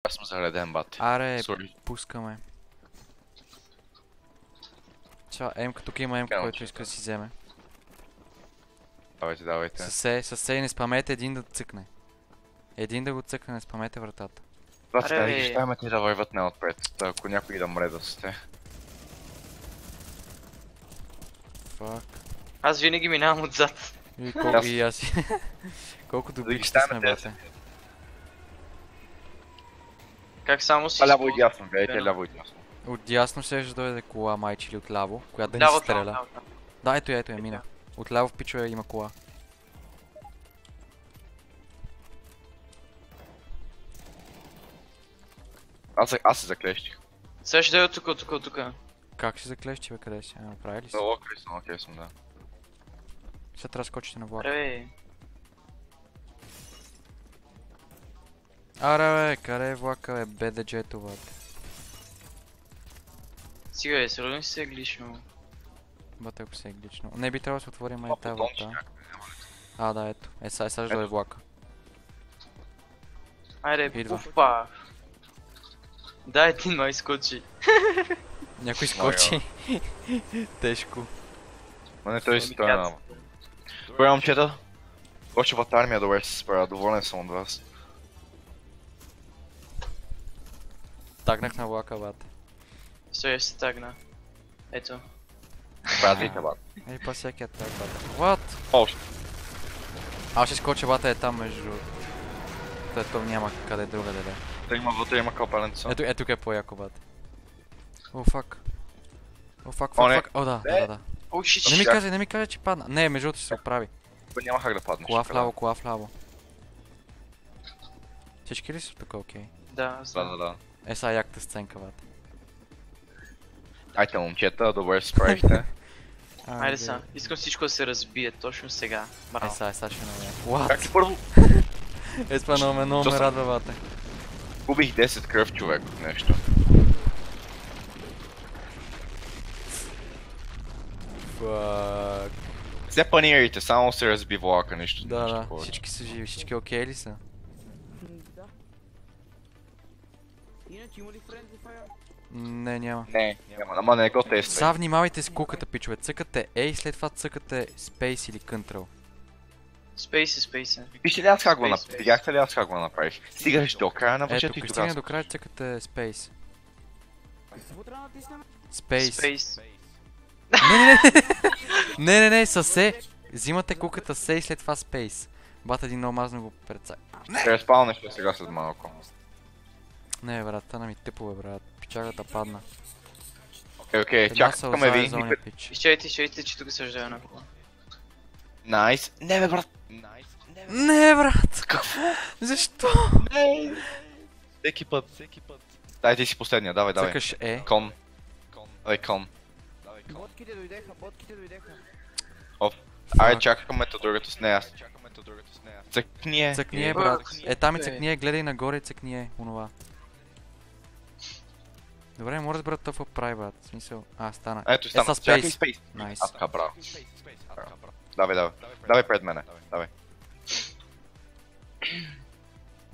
Аз съм зареден, бат. Аре, Sorry. пускаме. Ча, Емка, тук има Емка, който иска да си вземе. Давайте, давайте. Със се и не спамете един да цъкне. Един да го цъкне, не спамете вратата. Това Аре, така, бе. ще имаме ти да върват не отпред, ако някой да мре да сте. Фак. Аз винаги минавам отзад. И колко и аз. Колко добри ще сме, бате. Как само си Ляво и използвам? дясно, гледайте ляво и дясно. Отдясно ще дойде кола, майче, или отляво, която да ни Ляво, се стреля. ляво. Да, ето я, мина. Отляво в пичове има кола. Аз се заклещих. Сега ще дойда тук. Как ще заклещи, бе, къде си? Направи ли си? Окей съм, да. Сега трябва да скочите на влак. Аре, Аре, бе, къде е влака, бе, БДЖ-то, бате. сега сериозно си се глишно. Бате, ако се е глично. Не би трябвало да се отвори май тази Бутонче врата. А, да, ето. Сега ще дойде влака. Айде, Идва. пуфа. Дай ти май скочи. Някой скочи. Тежко. Ма не той си той на... Добре, момчета. Почват армия, добре се справя, доволен съм от вас. Тагнах на влака, бате. Стой, ще се тагна. Ето. Брадвите, бат. Ей, па всеки е так, бате. What? О, Аз ще скоча, бате, е там между... То няма къде друга да даде. да има вътре, има капеленца. Ето тук е по-яко, бате. О, фак. О, фак. О, не. О, да. О, шит, Не ми кажа, че падна. Не, между другото ще се оправи. Няма как да паднеш. Кола вляво. Всички ли са тук окей? Да, знам. Да. Е, сега яката сценка, бате. Айде, момчета, добре се справихте. Айде са, искам всичко да се разбие точно сега. Е, Браво. сега ще намеря. Как What? ти първо? Е, това много ме радва, бате. Губих 10 кръв, човек, от нещо. Фак. Все панирайте, само се разби влака, нищо. Да, всички са живи, всички окей ли са? Да. Иначе има ли Friendly Fire? Не, няма. Не, няма, ама не го тествай. Сега внимавайте с куката, пичове. Цъкате A и след това цъкате Space или Control. Спейси. Вижте ли аз как го направих? Видяхте ли аз как го направих? Стигаш до края на Ето, въчето и като стигне тогава... до края, цъкате Space. Какво трябва да натиснем? Space. Спейс. Не, със се. Взимате куката се и след това Space. Бата един много мазно го прецак. Ще разпалнеш сега след малко. Не, брат, тъна ми тъпо, бе, брат. Пичагата падна. Окей, чакаме ви. зоня пич. Изчайте, че тук съждава на кола. Найс. Не бе, брат. Не, брат. Какво? Защо? Не. Всеки път. Дай ти си последния, давай. Цъкаш E. Кон. Дай кон. Ботките дойдеха. Айде, чакаме другата с нея. Цъкни е. Цъкни е, брат. Е, там и цъкни е, гледай нагоре и цъкни е, онова. Добре, не мога да разбера това прави, брат. В смисъл... стана. Ето, стана. С Чакай Space. спейс. Найс. Така, браво. Давай. Давай пред мене. Давай.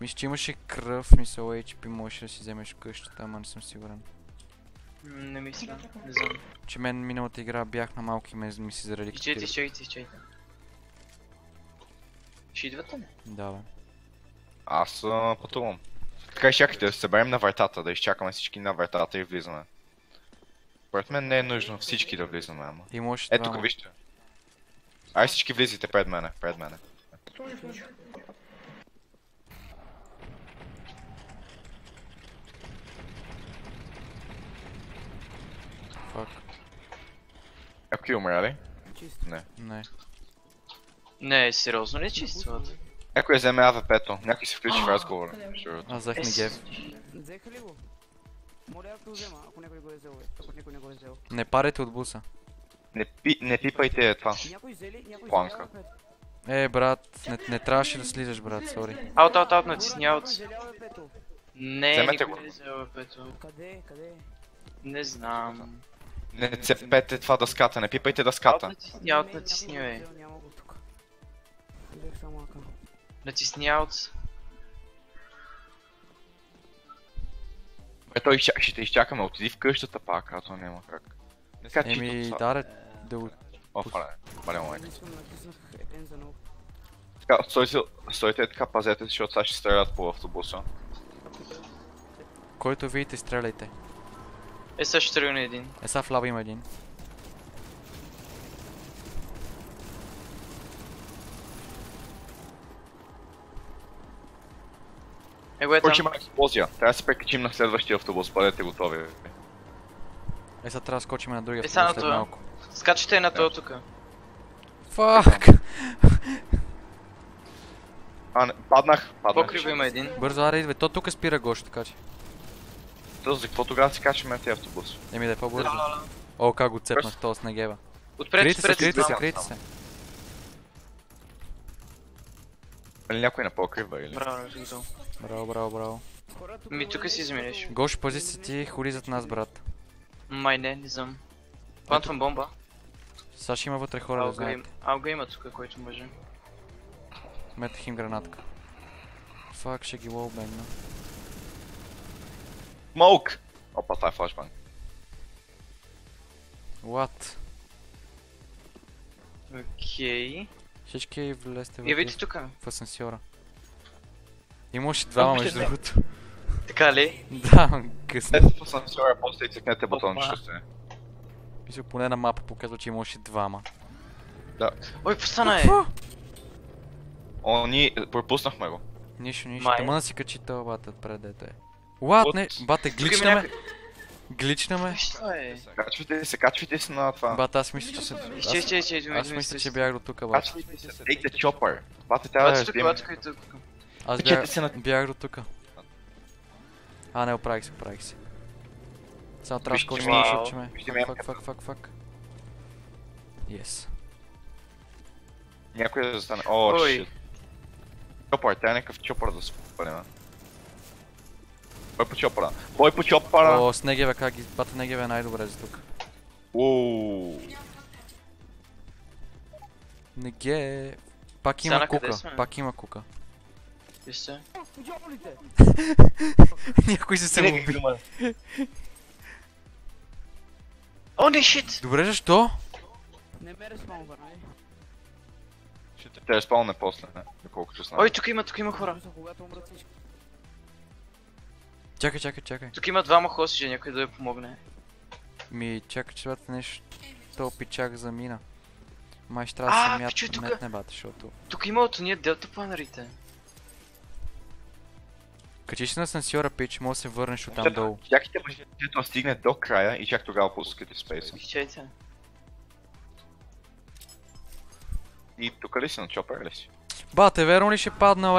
Мисля, че имаше кръв, мисъл HP, можеш да си вземеш къщата, ама не съм сигурен. Не мисля, не знам. Че мен миналата игра бях на малки ми си заради Изчейте. Ще идвате ли? Да, бе. Аз пътувам. Така изчакайте да се съберем на вратата, да изчакаме всички на вратата и влизаме. Според мен не е нужно всички да влизаме, ама. И можеш Ето тук, вижте. Ай всички влизайте пред мене. Фак. Някой умря ли? Чисто. Не. Не, сериозно ли чистват? Някой вземе АВП-то, някой се включи в разговора. Аз взех Нигев. Взеха ли го? Моля аз го взема, ако някой го е взел, бе. Ако някой не го е взел. Не парете от буса. Не пипайте това. Някой взели? Някой Планка. взели Е, брат, не трябваше да слизаш, брат, сори. Аут, натисни аут. Някой взели АВП-то. Не, Вземете никой го. не взел пето. Къде? Не знам. Не цепете това дъската, не пипайте дъската. Аут натисни, бе. Няма го тук. Взех само ака. Натисни аут. Ето ще те изчакаме, отиди в къщата пак, а то няма как. Не сега Еми, чисто даре да го... О, пале момент. Искам да натиснах един за наука. Така, стойте така, пазете се, защото сега ще стрелят по автобуса. Който видите, стреляйте. Е, сега ще тръгне един. Е, сега в лаба има един. Его е Кой ще там. има експлозия? Трябва да се прекачим на следващия автобус, бъдете готови. Е, сега трябва да скочим на другия Е, сега автобус на след това. малко. Скачате на това тука. Фак! А, не, паднах. Покрива има един. Бързо, аре, идвай. То тук спира Гошо, така че. За какво тогава се качваме на тези автобус? Еми да е по-бързо. О, как го цепнах този снегева. Отпред, Крийте се, отпред, крийте се, двама. крийте се. Или някой на покрива или? Браво, Ризо. Браво, браво, браво. Хора, тук Ми тук си измениш. Гошо, пази се ти, ходи зад нас, брат. Май не знам. Плантвам бомба. Сега ще има вътре хора, да знаете. Алга има тук, който може. Метах им гранатка. Фак, ще ги лоубегна. Смоук! Опа, това е флашбанк. What? Окей. Всички влезте Идвайте тука. в асансьора. Имаше двама между не. другото. Така ли? Да, късно. След в асансьора, после и цъкнете бутончето си. Мисля, поне на мапа показва, че имаше двама. Да. Ой, постана е! О, ние пропуснахме го. Нищо, нищо. Май. Тъма да си качи това бата отпред, дете. What? Не, бате, Тук има гличнаме. някой. Гличнаме. Що е? Качвайте се на това. Бата, аз мисля, че се... Аз мисля, че бях до тук, бата. Качвайте се, take the chopper. Бате, трябва да Бати тук, ждем. бати тук. Аз Качете се на... бях до тук. А, не, оправих се. Само трябва да Вижте скочим ми- да шутчиме. вижте ми Фак. Yes. Някой да застане. О, Ой. шит. Чопър, трябва някакъв чопър да се спалим. Бой по чопъра. Бой по чопъра! О, снегеве, как ги... Бата Негеве е най-добре за тук. Ууу. Неге... Пак Сега има на къде кука, сме? пак има кука. Вижте. Дяволите! Някой се самоуби. О, не, шит! Добре, защо? Не ме респаунва, нали? Ще те спалне после, не? Доколкото знам. Ой, тук има хора. За когато умрат всички. Чакай. Тук има двама хостича, някой да я помогне. Ми, чакай, че бата нещо... То пичак замина. Май ще трябва А, да пичу, се тука. метне, бата, защото... Тук има от уния делта планерите. Качи се на асансьора, пич, може да се върнеш от там долу. Чакайте мъжето стигне до края и чак тогава пускате спейса. Изчайте. И тук ли си на чопър ли си? Бате, верно ли ще паднал,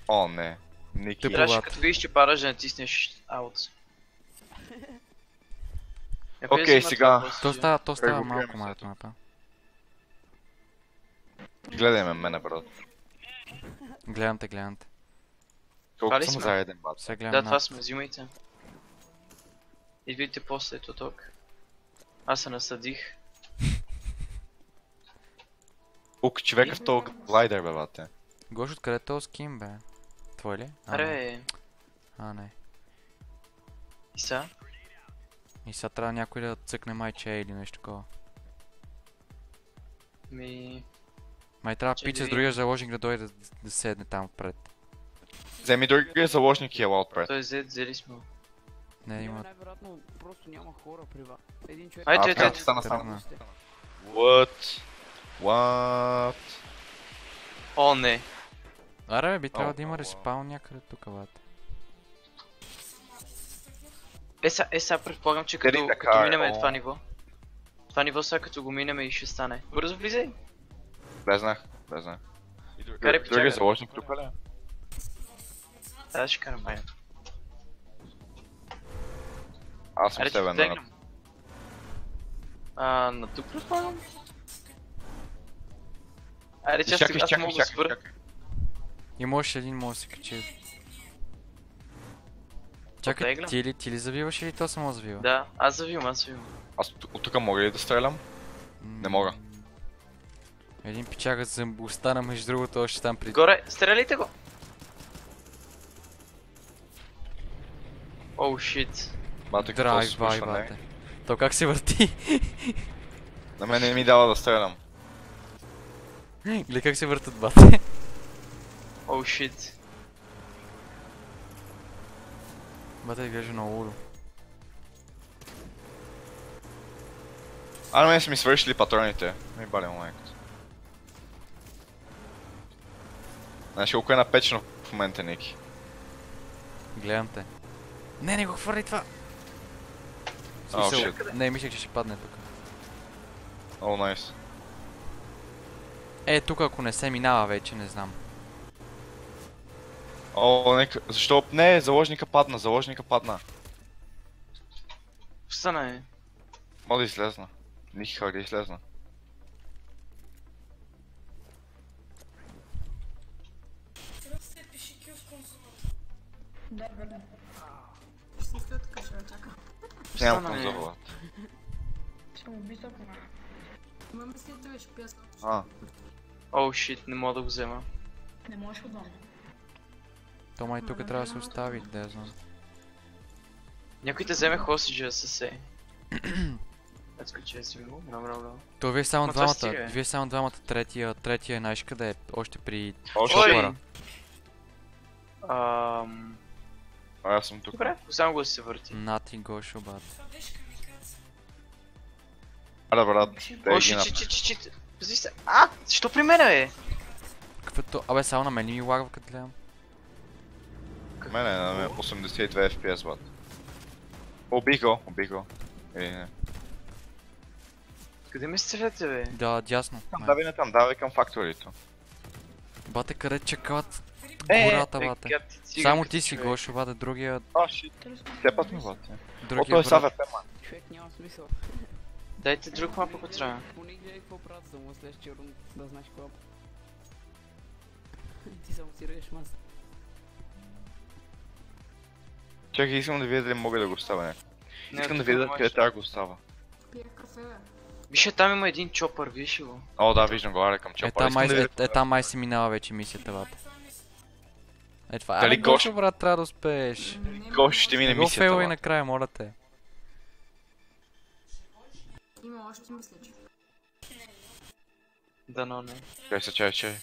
О, не. Ники. Тъпо. Трябваше Лад. като видиш, че падаш да натиснеш аут. Окей, сега. То става Прегубяме малко се. малко мапа. Гледай ме мене, брат. Гледам те. Колко ли съм сме? заеден, бат. Сега гледам Да, това над. сме, взимайте. И видите после ето тук. Аз се насъдих. Ук, човека в този глайдер, бе, бате. Гош, откъде е този скин, бе? Твой ли? А, не. Аре, А, не. и са? И сега трябва някой да цъкне майче или нещо такова. Ми... Май трябва Че пича с ви- другия заложник да дойде да седне там отпред. Вземи другия заложник и ела отпред. Той е зет, взели сме. Не, има... Най-вероятно просто няма хора при вас. Един човек. Ай, А, ето, така, ето. стана Тръгна. само. What? What? О, не. Аре, бе, би трябвало О, да има о, респаун някъде тук, бате. Сега предполагам, че Дали като така е? минеме О. това ниво. Това ниво сега като го минеме и ще стане. Бързо влизай. Влезнах. Карай Другия печага. заложник тук ли? Аз ще карам бая. Аз съм Аре, с че тебе на... втегнем. На тук предполагам. Айде, че аз мога да спра. И можеш един, може да се качи. Чакай, Оттеглям. ти ли завиваш или то само завива? Да, аз завивам. Аз от тук мога ли да стрелям? Не мога. Един пичага остана между другото още там при... Горе, стреляйте го! Оу, шит. Бате, какво се Драйв бай, случва, не? бате. То как се върти? На мен не ми дава да стрелям. Гледай как се въртат, бате. Оу, шит. Бате, изглежда много лудо. А на мен са ми свършили патроните. Ми бали майката. Знаеш колко е напечено в момента, Ники? Гледам те. Не го хвърли това! В О, смисъл, shit. не, мислех, че ще падне тук. О, найс. Тук ако не се минава вече, не знам. О, нека... Защо? Не, заложника падна. Встана е. Мога да излезна. Ники как да излезна. Ще стоя така, ще чака. Нямам Встана е. конзола. Ще му би сокна. Ма мислите вече пясна. А, Оу, шит, не мога да го взема. Не можеш отдолу. То май тук трябва да се остави, да я знам. Някой да вземе хостиджа с е. Let's go chase you. Добре. То вие само Ма това стига, двамата, е. вие само двамата, третия знаеш къде е, още при още Ой! шопъра. аз съм тук. Добре, само го да се върти. Нати Гошо, бат. Аре, брат, да О, ги шит, напред. шит. Пази се. А, защо при мене, бе? Каквото... Абе, само на мен ми лагва като гледам. Мене е на 82 FPS, бат. Убих го. Или не. Къде ме стреляте, бе? Да, дясно. Там, Май. давай на там, давай към факторито. Бате, къде чекат Е, гората, бате. гад, ти Само циганка, ти си човек. Гошо, бате, другия... А, шит. Все път ми, бат. О, той Другия е са брат. ВП, ман. Човек няма смисъл. Дайте друг мап, ако трябва. Поне гледай какво правят, за да му следващия рунд да знаеш какво. Ти само си ръеш мас. Чакай, искам да видя дали мога да го оставя някак. Не, Искам да тук видя можеш. къде трябва да го оставя. Пия кафе, бе. Виж, там има един чопър, виж го. О, да, виждам го, аре към чопа. Там май се минава вече мисията, бате. Това. Дали Абе, Гошо, Гошо, брат, трябва да успееш. Не, Гошо ще мине Не го мисията, фейлвай бат. накрая, моля те. Има още мисля, че. Да, но не. Чай се, чай.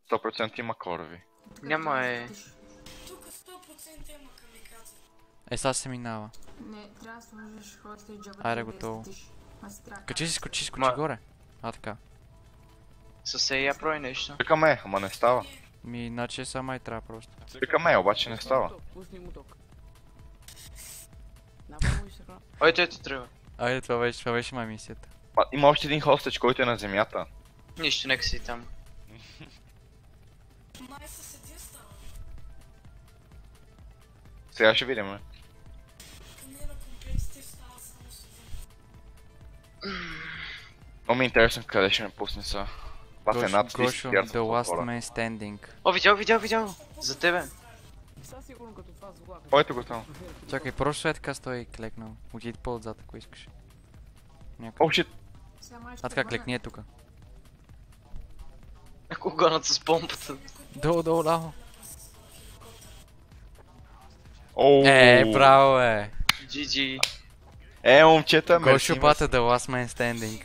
Сто процента има корови. Няма е. Сега се минава. Не, трябва да сложиш хоста и джаба. Айде, готово. Качи. Скочи Ма- горе. Така. С я прави нещо. Чакаме, ама не става. Иначе сама и трябва просто. Чакаме, обаче не става. Пусни му ток. Направо ще храна. Ой, той тръгва. Айде, това беше май мисията. Има още един хостеч, който е на земята. Нищо, нека си там. Сега ще видим. Много ми е интересно къде ще ме пусне са. Това е над 30 Гошо, милиарда the last хора. man standing. О, видял. За тебе. Сега сигурно като това зла. Който го там. Чакай, просто е така стой клекнал. Отиди по-отзад, ако искаш. Някъде. О, шит. Така, клекни е тука. Ако гонят с помпата. Долу, ляво. Оу. Браво, е. GG. Момчета, мерси. Гошо бата, the last man standing.